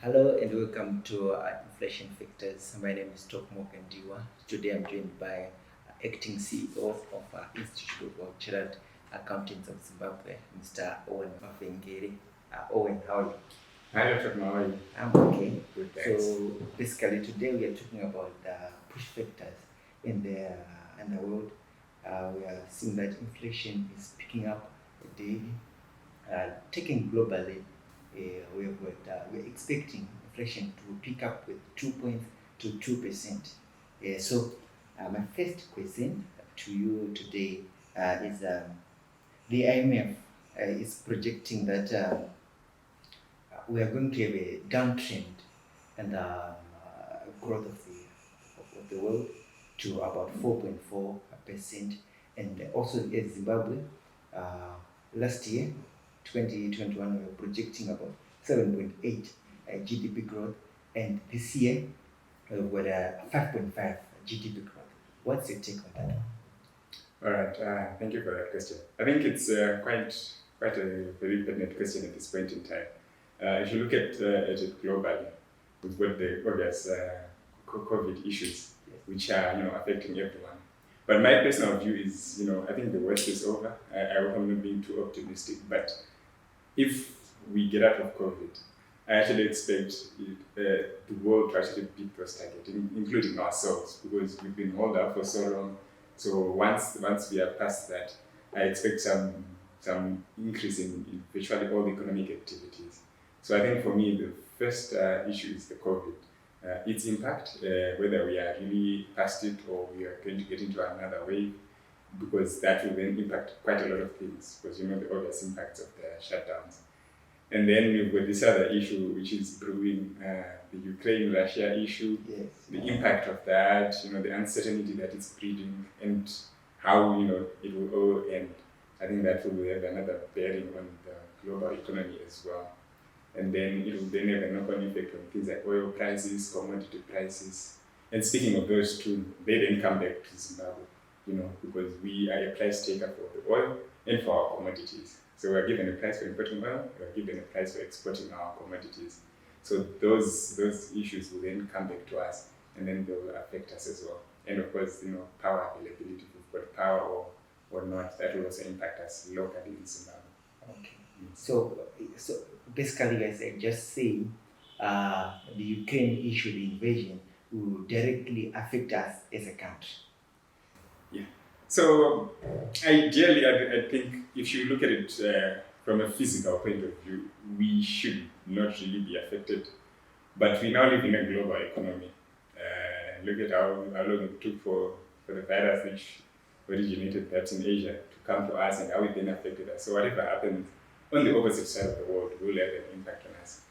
Hello and welcome to Inflation Factors. My name is Tokmo Kandiwa. Today I'm joined by acting CEO of Institute of Chartered Accountants of Zimbabwe, Mr. Owen Mavengeri. Owen, how are you? Hi, Dr. Mawai. I'm okay. Good, thanks. So basically today we are talking about the push factors in the world. We are seeing that inflation is picking up daily. Taking globally, we're expecting inflation to pick up with 2.22%. My first question to you today is the IMF is projecting that we are going to have a downtrend and growth of the world to about 4.4%. And also in Zimbabwe, last year, 2021, we were projecting about 7.8 GDP growth, and this year we've got a 5.5 GDP growth. What's your take on that? All right, thank you for that question. I think it's quite a very pertinent question at this point in time. If you look at it globally, we've got the obvious COVID issues, which are affecting everyone. But my personal view is, I think the worst is over. I hope I'm not being too optimistic, but if we get out of COVID, I actually expect the world to actually beat those targets, including ourselves, because we've been held up for so long. So once we are past that, I expect some increase in virtually all the economic activities. So I think for me, the first issue is the COVID. Its impact, whether we are really past it or we are going to get into another wave, because that will then impact quite a lot of things, because the obvious impacts of the shutdowns. And then we've got this other issue, which is brewing, the Ukraine-Russia issue, the impact of that, the uncertainty that it's breeding, and how, it will all end. I think that will have another bearing on the global economy as well. And then it will then have a knock-on effect on things like oil prices, commodity prices. And speaking of those two, they then come back to Zimbabwe, because we are a price taker for the oil and for our commodities. So we're given a price for importing oil, we're given a price for exporting our commodities. So those issues will then come back to us, and then they will affect us as well. And of course, power availability, if we've got power or not, that will also impact us locally in Zimbabwe. Okay. So basically, guys, I just saying the Ukraine issue, the invasion, will directly affect us as a country. Yeah. So ideally, I think if you look at it from a physical point of view, we should not really be affected. But we now live in a global economy. Look at how long it took for the virus, which originated perhaps in Asia, to come to us, and how it then affected us. So whatever happens on the opposite side of the world will have an impact on us,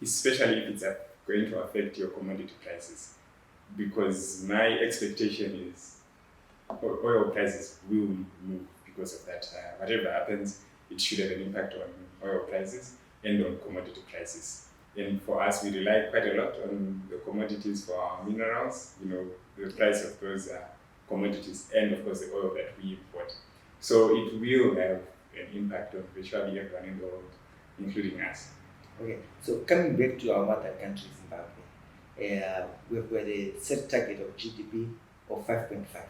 especially if it's going to affect your commodity prices. Because my expectation is oil prices will move because of that. Whatever happens, it should have an impact on oil prices and on commodity prices. And for us, we rely quite a lot on the commodities for our minerals, the price of those commodities, and of course the oil that we import. So it will have an impact on virtually everyone in the world, including us. Okay, so coming back to our mother country, Zimbabwe, we've got a set target of GDP of 5.5.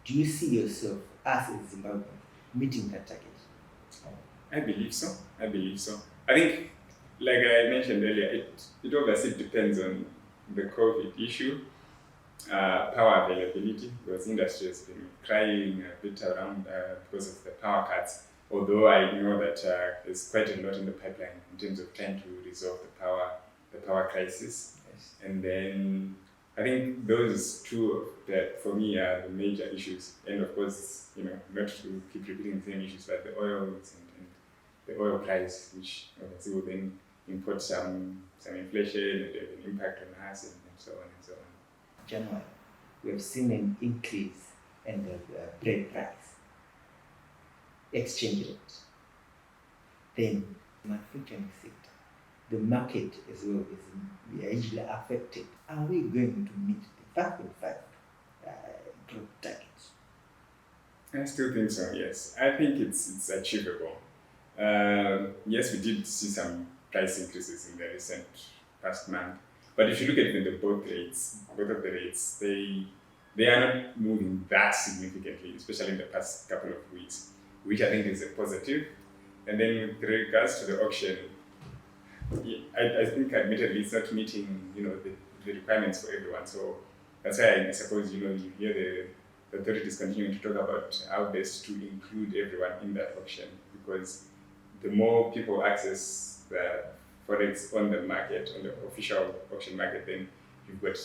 Do you see yourself as a Zimbabwean meeting that target? I believe so. I think, like I mentioned earlier, it obviously depends on the COVID issue, power availability, because industry has been crying a bit around because of the power cuts. Although I know that there's quite a lot in the pipeline in terms of trying to resolve the power crisis. Yes. And then I think those two that for me are the major issues. And of course, not to keep repeating the same issues, but the oils and the oil price, which obviously will then import some inflation and have an impact on us and so on and so on. January, we have seen an increase in the bread price, exchange rate. Then manufacturing sector, the market as well is hugely affected. Are we going to meet the 5.5 growth targets? I still think so, yes. I think it's achievable. Yes, we did see some price increases in the recent past month. But if you look at even both of the rates, they are not moving that significantly, especially in the past couple of weeks, which I think is a positive. And then with regards to the auction, I think admittedly it's not meeting the requirements for everyone. So that's why I suppose you hear the authorities continuing to talk about how best to include everyone in that auction, because the more people access the forex on the market, on the official auction market, then you've got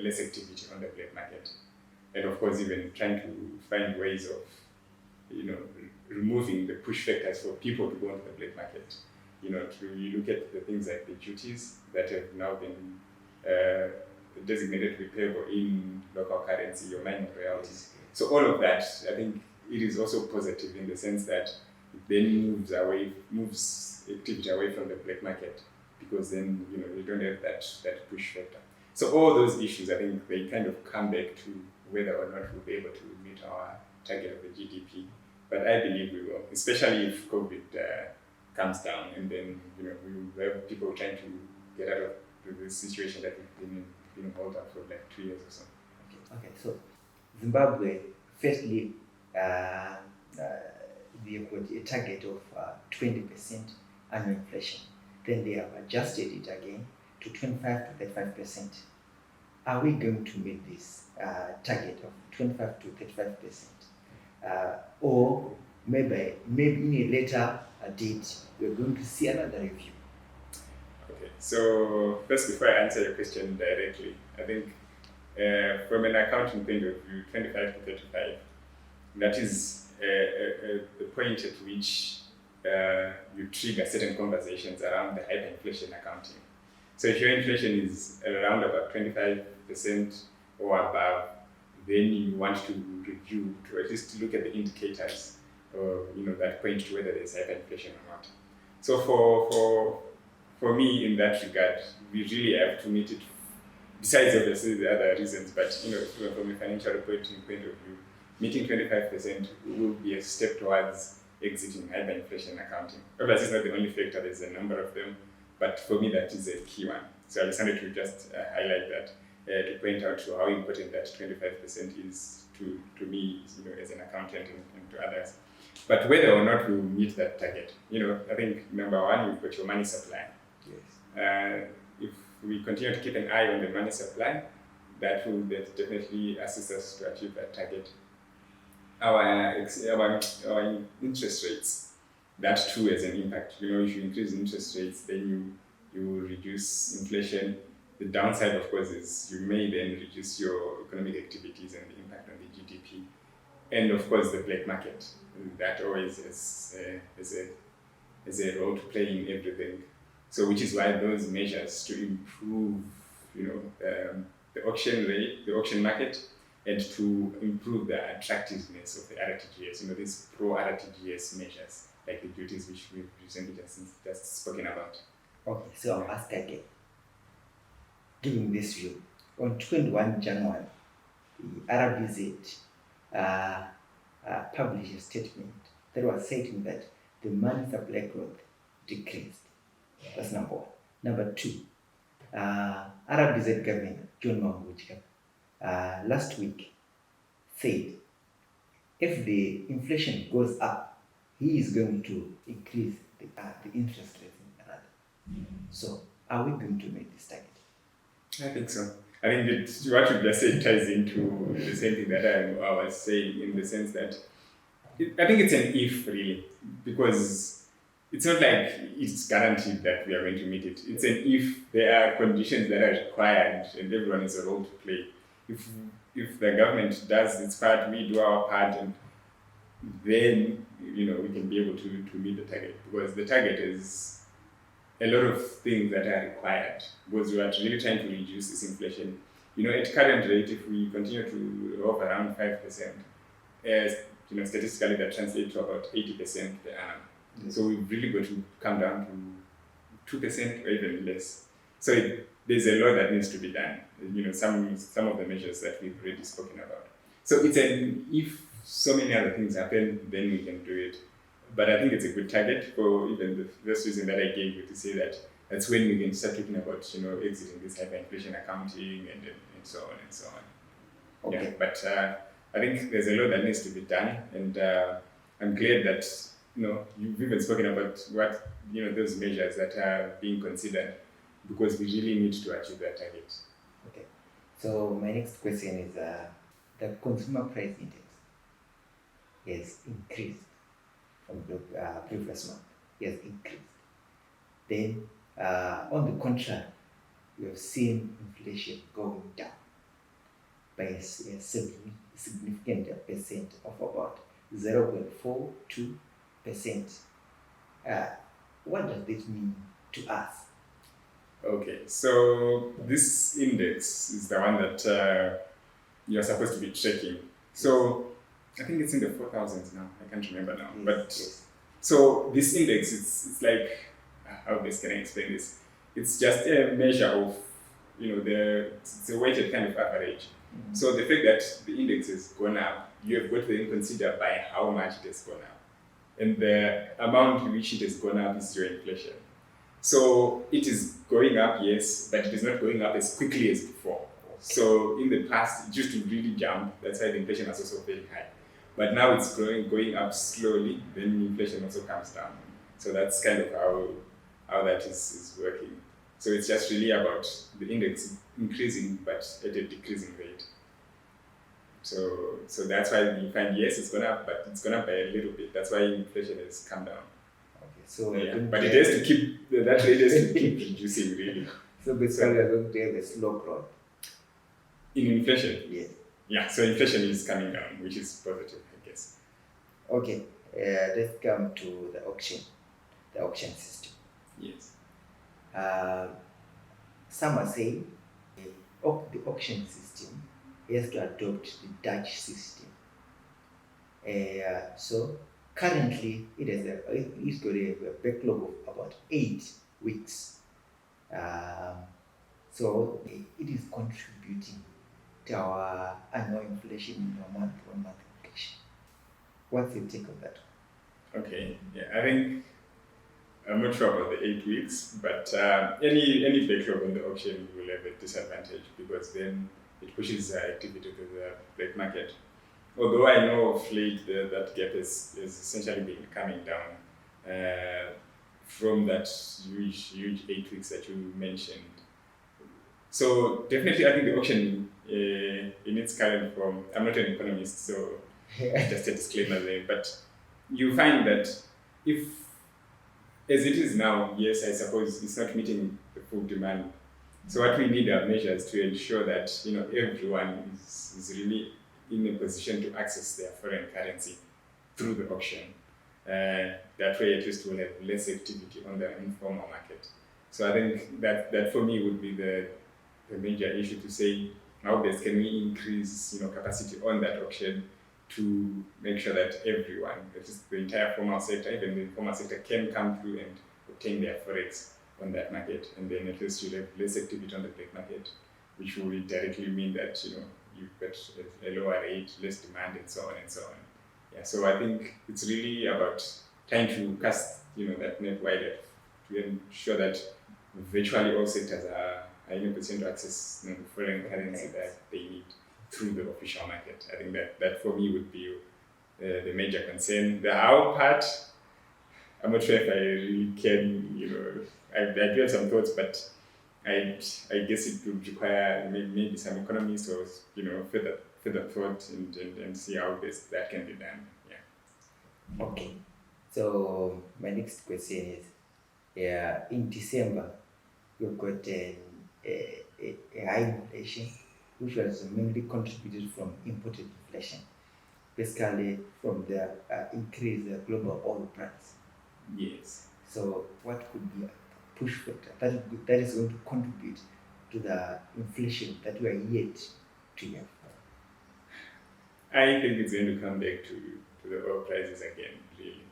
less activity on the black market. And of course, even trying to find ways of removing the push factors for people to go into the black market. You look at the things like the duties that have now been designated to be payable in local currency, your mining royalties. So all of that, I think it is also positive in the sense that it then moves activity away from the black market, because then you don't have that push factor. So all those issues, I think they kind of come back to whether or not we'll be able to meet our target of the GDP. But I believe we will, especially if COVID comes down, and then we will have people trying to get out of the situation that we've been held up for like 2 years or so. Okay. So Zimbabwe, firstly, they've got a target of 20% annual inflation. Then they have adjusted it again to 25 to 35%. Are we going to meet this target of 25 to 35%? Or maybe in a later date, we're going to see another review? Okay, so first, before I answer your question directly, I think from an accounting point of view, 25 to 35, that is the point at which you trigger certain conversations around the hyperinflation accounting. So if your inflation is around about 25% or above, then you want to review, to at least look at the indicators that point to whether there's hyperinflation or not. So for me, in that regard, we really have to meet it, besides obviously the other reasons, but from a financial reporting point of view, meeting 25% will be a step towards exiting hyperinflation accounting. Obviously, it's not the only factor, there's a number of them, but for me, that is a key one. So I decided to just highlight that, to point out to how important that 25% is to me, as an accountant and to others. But whether or not we will meet that target, I think number one, we've got your money supply. Yes. If we continue to keep an eye on the money supply, that will definitely assist us to achieve that target. Our interest rates, that too has an impact. If you increase interest rates, then you reduce inflation. The downside, of course, is you may then reduce your economic activities and the impact on the GDP. And of course, the black market, that always has a role to play in everything. So, which is why those measures to improve, the auction rate, the auction market, and to improve the attractiveness of the RTGS, these pro-RTGS measures, like the duties which we've recently just spoken about. Okay, so I'll ask again. Giving this view, on 21 January, the RBZ published a statement that was stating that the money supply growth decreased. That's number one. Number two, RBZ Governor John Mambuchka last week said if the inflation goes up, he is going to increase the interest rate. So, are we going to make this target? I think so. I think what you just said ties into the same thing that I was saying, in the sense that I think it's an if, really, because it's not like it's guaranteed that we are going to meet it. It's an if there are conditions that are required and everyone has a role to play. If the government does its part, we do our part, and then we can be able to meet the target, because the target is a lot of things that are required, because we are really trying to reduce this inflation. At current rate, if we continue to hover around 5%, statistically that translates to about 80% per annum. Mm-hmm. So we've really got to come down to 2% or even less. So there's a lot that needs to be done. Some of the measures that we've already spoken about. So it's if so many other things happen, then we can do it. But I think it's a good target for even the first reason that I gave you, to say that that's when we can start talking about exiting this hyperinflation accounting and so on and so on. Okay. Yeah, but I think there's a lot that needs to be done, and I'm glad that you've even spoken about what those measures that are being considered, because we really need to achieve that target. Okay. So my next question is the consumer price index has increased from the previous month. It has increased. Then, on the contrary, we have seen inflation going down by a significant percent of about 0.42%. What does this mean to us? Okay, so this index is the one that you're supposed to be checking. So I think it's in the 4,000s now. I can't remember now. Yes. So this index, it's like, how best can I explain this? It's just a measure of, it's a weighted kind of average. Mhm. So the fact that the index has gone up, you have got to then consider by how much it has gone up. And the amount in which it has gone up is your inflation. So it is going up, yes, but it is not going up as quickly as before. So in the past, it used to really jump. That's why the inflation was also very high. But now it's going up slowly. Then inflation also comes down. So that's kind of how that is working. So it's just really about the index increasing, but at a decreasing rate. So that's why we find, yes, it's gone up, but it's gone up by a little bit. That's why inflation has come down. Okay, so But it has to keep that rate has to keep reducing, really. So basically, we are going to have a slow growth in inflation. Yes. Yeah. So inflation is coming down, which is positive, I guess. Okay. Let's come to the auction system. Yes. Some are saying the auction system has to adopt the Dutch system. So currently, it's got a backlog of about 8 weeks. So it is contributing to our annual inflation in our month-on-month inflation. What's your take on that? Okay. Yeah, I think I'm not sure about the 8 weeks, but any backlog on the auction will have a disadvantage, because then it pushes activity to the black market. Although I know of late that gap is essentially been coming down from that huge 8 weeks that you mentioned. So definitely, I think the auction in its current form, I'm not an economist, so just a disclaimer there, but you find that if, as it is now, yes, I suppose it's not meeting the full demand. So what we need are measures to ensure that everyone is really in a position to access their foreign currency through the auction. That way, at least we'll have less activity on the informal market. So I think that for me would be the major issue, to say how best can we increase capacity on that auction to make sure that everyone, that is the entire formal sector, even the informal sector, can come through and obtain their forex on that market, and then at least you'll have less activity on the black market, which will directly mean that you've got a lower rate, less demand, and so on and so on. Yeah, so I think it's really about trying to cast that net wider to ensure that virtually all sectors are in a position to access the foreign currency that they need through the official market. I think that for me would be the major concern. The how part, I'm not sure if I really can, I do have some thoughts, but I guess it would require maybe some economists or further thought and see how best that can be done. Yeah. Okay. So my next question is, in December, you've got a high inflation, which was mainly contributed from imported inflation, basically from the increased global oil price. Yes. So what could be a push factor that is going to contribute to the inflation that we are yet to have? I think it's going to come back to the oil prices again, really.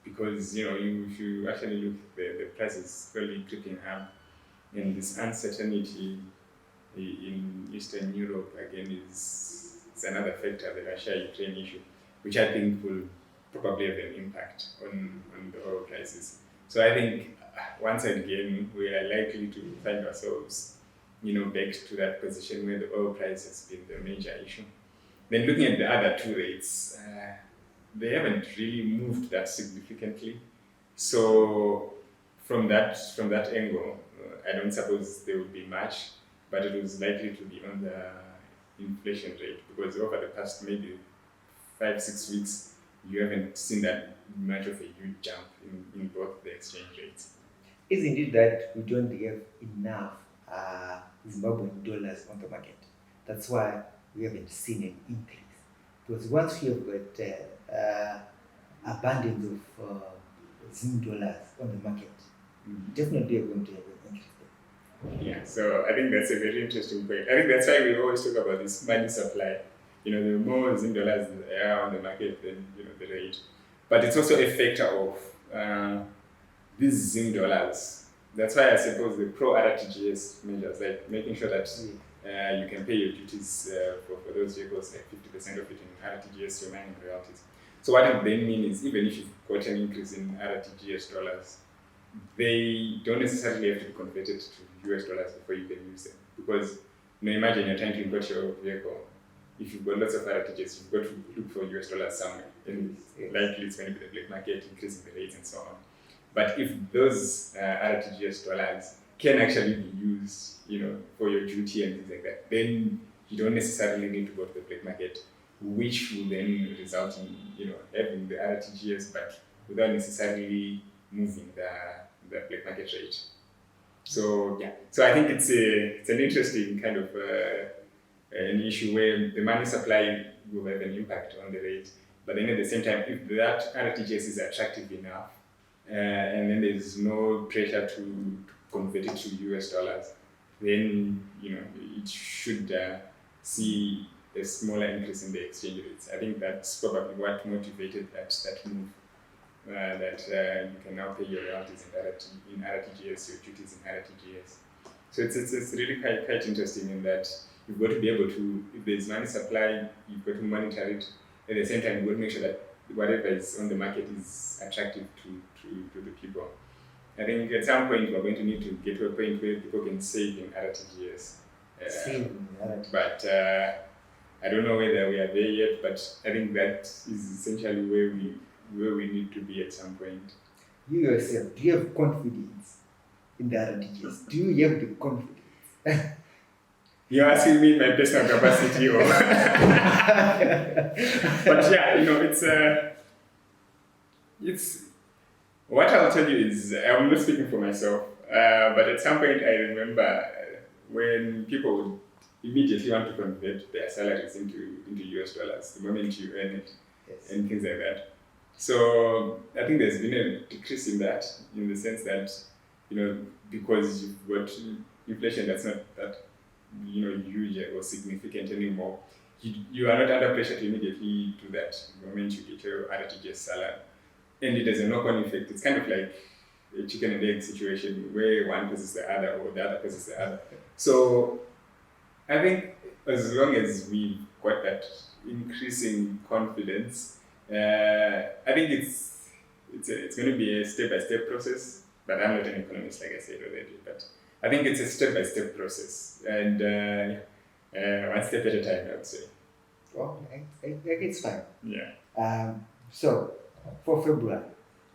Because if you actually look, the prices slowly creeping up, and this uncertainty in Eastern Europe again is another factor, the Russia-Ukraine issue, which I think will probably have an impact on the oil prices. So I think once again, we are likely to find ourselves, back to that position where the oil price has been the major issue. Then looking at the other two rates, they haven't really moved that significantly. So from that angle, I don't suppose there would be much, but it was likely to be on the inflation rate because over the past maybe 5 6 weeks, you haven't seen that much of a huge jump in both the exchange rates. Isn't it that we don't have enough Zimbabwean dollars on the market? That's why we haven't seen an increase. Because once we have got abundance of Zim dollars on the market, definitely are going to have an increase there. Yeah, so I think that's a very interesting point. I think that's why we always talk about this money supply. The more Zim dollars there are on the market, then the rate. But it's also a factor of these Zim dollars. That's why I suppose the pro RTGS measures, like making sure that you can pay your duties for those vehicles, like 50% of it in RTGS, your mining royalties. So what it then means is even if you've got an increase in RTGS dollars, they don't necessarily have to be converted to US dollars before you can use them. Because imagine you're trying to import your vehicle. If you've got lots of RTGS, you've got to look for US dollars somewhere. And likely it's going to be the black market, increasing the rates and so on. But if those RTGS dollars can actually be used, for your duty and things like that, then you don't necessarily need to go to the black market, which will then result in, having the RTGS, but without necessarily moving the black market rate. So yeah, so I think it's an interesting kind of an issue where the money supply will have an impact on the rate, but then at the same time, if that RTGS is attractive enough, and then there's no pressure to convert it to US dollars, then it should see a smaller increase in the exchange rates. I think that's probably what motivated that move. That you can now pay your royalties in RTGS, your duties in RTGS. So it's really quite interesting in that you've got to be able to, if there's money supply, you've got to monitor it. At the same time, you've got to make sure that whatever is on the market is attractive to the people. I think at some point we're going to need to get to a point where people can save in RTGS. But I don't know whether we are there yet, but I think that is essentially where we need to be at some point. You yourself, do you have confidence in the RTGS? Do you have the confidence? You're asking me my personal capacity, or but yeah, it's what I'll tell you is I'm not speaking for myself, but at some point I remember when people would immediately want to convert their salaries into US dollars the moment you earn it, and things like that. So I think there's been a decrease in that, in the sense that, because you've got inflation that's not that, huge or significant anymore, you are not under pressure to immediately do that the moment you get your RTGS salary. And it has a knock-on effect. It's kind of like a chicken and egg situation where one causes the other or the other causes the other. So I think as long as we've got that increasing confidence, I think it's going to be a step-by-step process, but I'm not an economist, like I said already. But I think it's a step-by-step process, and one step at a time, I would say. Well, it's fine. Yeah. So, for February,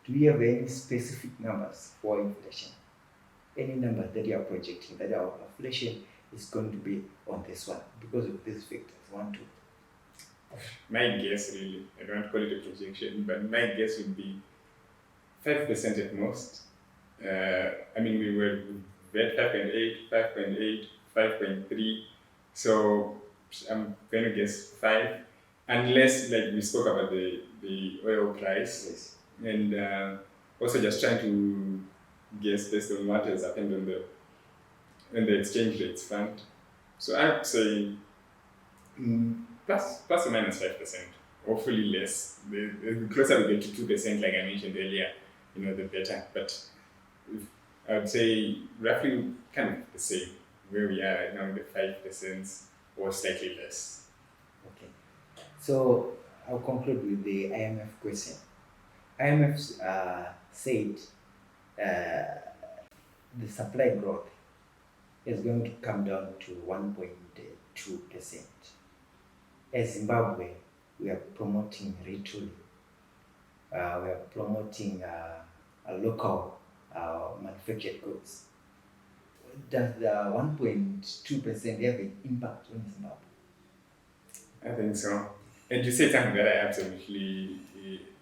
do you have any specific numbers for inflation? Any number that you are projecting that our inflation is going to be on this one because of these factors? 1, 2. My guess, really, I don't call it a projection, but my guess would be 5% at most. We were at 5.8, 5.8, 5.3. So I'm going to guess 5, unless, like we spoke about the oil price. Yes. And also just trying to guess based on what has happened on the exchange rates front. So I would say plus or minus 5%, hopefully less. The closer we get to 2%, like I mentioned earlier, the better. But I would say roughly kind of the same where we are right now, the 5% or slightly less. Okay. So I'll conclude with the IMF question. IMF said the supply growth is going to come down to 1.2%. As Zimbabwe, we are promoting retooling. We are promoting local manufactured goods. Does the 1.2% have an impact on Zimbabwe? I think so. And you said something that I absolutely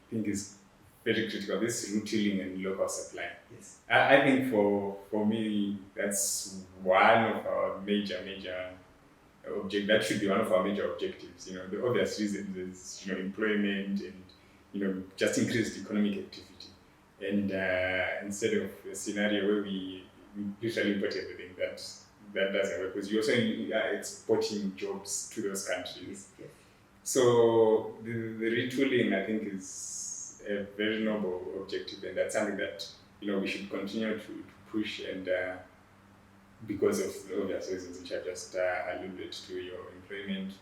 think is very critical, this retailing and local supply. Yes. I think for me, that's one of our major that should be one of our major objectives. The obvious reason is employment and just increased economic activity. And instead of a scenario where we literally import everything, that doesn't work, because you also are exporting jobs to those countries. Yes. So the retooling, I think, is a very noble objective, and that's something that we should continue to push, and because of the obvious reasons which I just alluded to, your employment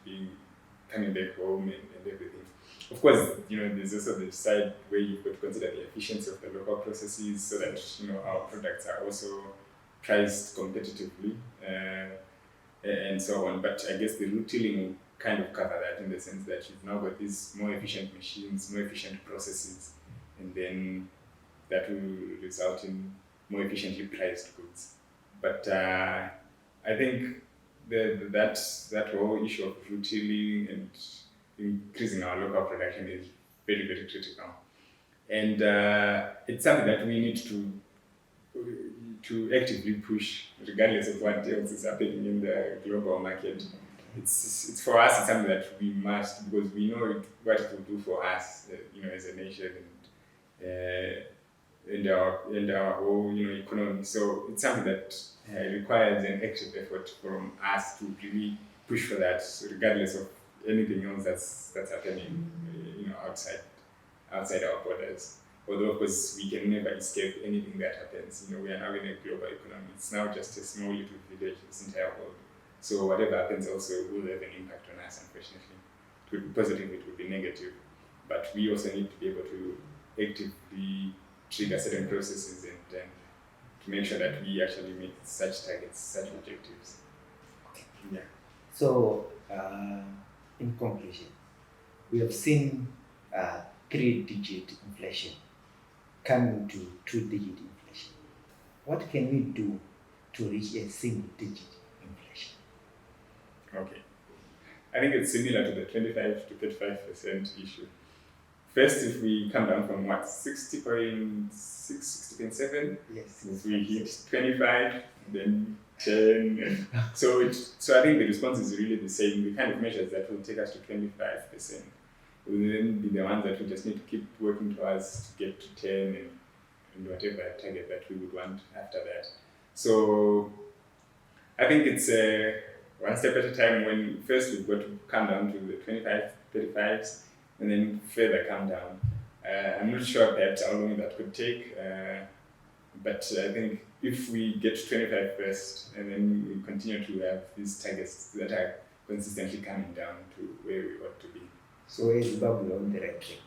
coming back home and everything. Of course, there's also the side where you've got to consider the efficiency of the local processes, so that our products are also priced competitively and so on. But I guess the retailing will kind of cover that, in the sense that you've now got these more efficient machines, more efficient processes, and then that will result in more efficiently priced goods. But I think that whole issue of retailing and increasing our local production is very, very critical. And it's something that we need to actively push, regardless of what else is happening in the global market. It's for us, it's something that we must, because we know what it will do for us, as a nation, and our whole economy. So it's something that requires an active effort from us to really push for that, regardless of anything else that's happening outside our borders. Although, of course, we can never escape anything that happens. We are now in a global economy. It's now just a small little village in this entire world. So whatever happens also will have an impact on us, unfortunately. It would be positive, it would be negative. But we also need to be able to actively trigger certain processes and to make sure that we actually meet such targets, such objectives. Okay. Yeah. So, in conclusion, we have seen 3-digit inflation coming to 2-digit inflation. What can we do to reach a single-digit inflation? Okay. I think it's similar to the 25 to 35% issue. First, if we come down from 60.6, 60.7, yes, if we hit 25, then 10, and so I think the response is really the same. The kind of measures that will take us to 25% will then be the ones that we just need to keep working towards to get to 10 and whatever target that we would want after that. So I think it's one step at a time, when first we've got to come down to the 25, 35s, and then further come down. I'm not sure perhaps how long that could take, but I think if we get to 25 first, and then we continue to have these targets that are consistently coming down to where we ought to be. So is Zimbabwe on the right track?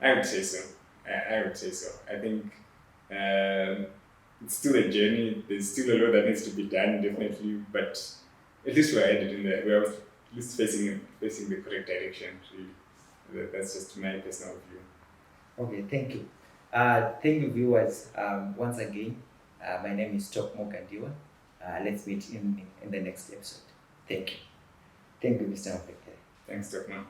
I would say so. I think it's still a journey. There's still a lot that needs to be done, definitely, but at least we're headed we're at least facing the correct direction. That's just my personal view. Okay, thank you. Thank you, viewers. Once again, my name is Top Mokandiwa. Let's meet in the next episode. Thank you. Thank you, Mr. Mfekere. Thanks, Top Mo.